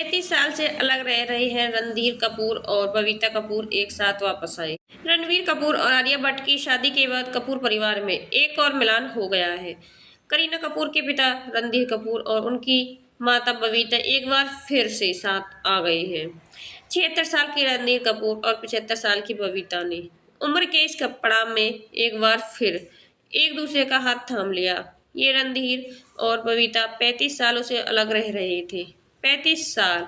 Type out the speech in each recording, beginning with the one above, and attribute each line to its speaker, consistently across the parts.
Speaker 1: 35 साल से अलग रह रहे हैं रणधीर कपूर और बबीता कपूर एक साथ वापस आए। रणबीर कपूर और आलिया भट्ट की शादी के बाद कपूर परिवार में एक और मिलान हो गया है। करीना कपूर के पिता रणधीर कपूर और उनकी माता बबीता एक बार फिर से साथ आ गए हैं। 76 साल के रणधीर कपूर और 75 साल की बबीता ने उम्र के इस पड़ाव में एक बार फिर एक दूसरे का हाथ थाम लिया। ये रणधीर और बबीता 35 सालों से अलग रह रहे थे। 35 साल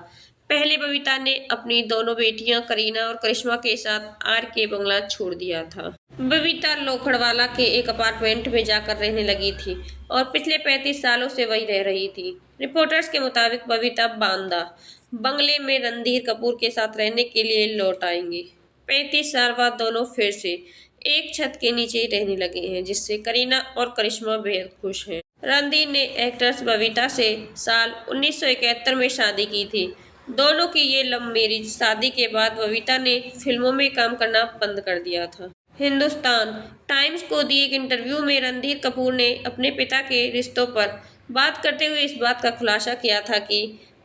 Speaker 1: पहले बबीता ने अपनी दोनों बेटियां करीना और करिश्मा के साथ आर के बंगला छोड़ दिया था। बबीता लोखड़वाला के एक अपार्टमेंट में जाकर रहने लगी थी और पिछले 35 सालों से वही रह रही थी। रिपोर्टर्स के मुताबिक बबीता बांदा बंगले में रणधीर कपूर के साथ रहने के लिए लौट आएंगी। 35 साल बाद दोनों फिर से एक छत के नीचे रहने लगे हैं, जिससे करीना और करिश्मा बेहद खुश हैं। रणधीर ने एक्ट्रेस बबीता से साल 1971 में शादी की थी। दोनों की ये लव मैरिज शादी के बाद बबीता ने फिल्मों में काम करना बंद कर दिया था। हिंदुस्तान टाइम्स को दिए एक इंटरव्यू में रणधीर कपूर ने अपने पिता के रिश्तों पर बात करते हुए इस बात का खुलासा किया था कि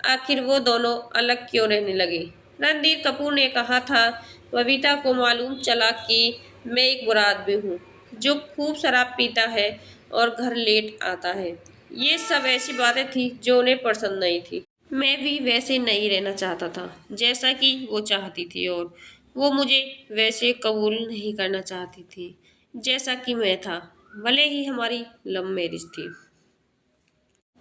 Speaker 1: आखिर वो दोनों अलग क्यों रहने लगे। रणधीर कपूर ने कहा था, बबीता को मालूम चला कि मैं एक बुरा आदमी हूँ जो खूब शराब पीता है और घर लेट आता है। ये सब ऐसी बातें थी जो उन्हें पसंद नहीं थी। मैं भी वैसे नहीं रहना चाहता था जैसा कि वो चाहती थी, और वो मुझे वैसे कबूल नहीं करना चाहती थी जैसा कि मैं था। भले ही हमारी लव मैरिज थी।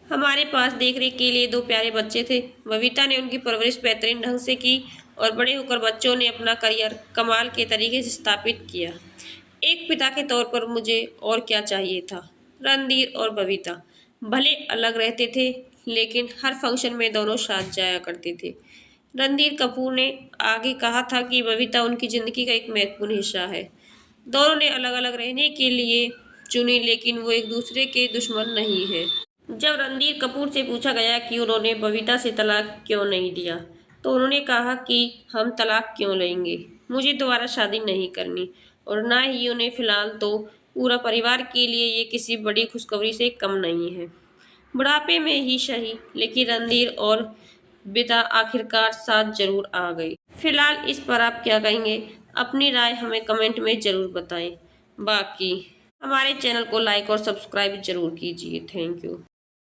Speaker 1: हमारे पास देखरेख के लिए 2 प्यारे बच्चे थे। बबीता ने उनकी परवरिश बेहतरीन ढंग से की और बड़े होकर बच्चों ने अपना करियर कमाल के तरीके से स्थापित किया। एक पिता के तौर पर मुझे और क्या चाहिए था। रणधीर और बबीता भले अलग रहते थे, लेकिन हर फंक्शन में दोनों साथ जाया करते थे। रणधीर कपूर ने आगे कहा था कि बबीता उनकी जिंदगी का एक महत्वपूर्ण हिस्सा है। दोनों ने अलग अलग रहने के लिए चुनी, लेकिन वो एक दूसरे के दुश्मन नहीं है। जब रणधीर कपूर से पूछा गया कि उन्होंने बबीता से तलाक क्यों नहीं दिया, तो उन्होंने कहा कि हम तलाक क्यों लेंगे, मुझे दोबारा शादी नहीं करनी और ना ही उन्हें फिलहाल। तो पूरा परिवार के लिए ये किसी बड़ी खुशखबरी से कम नहीं है। बुढ़ापे में ही सही, लेकिन रणधीर और बबीता आखिरकार साथ जरूर आ गई। फिलहाल इस पर आप क्या कहेंगे? अपनी राय हमें कमेंट में जरूर बताएं। बाकी हमारे चैनल को लाइक और सब्सक्राइब जरूर कीजिए। Thank you.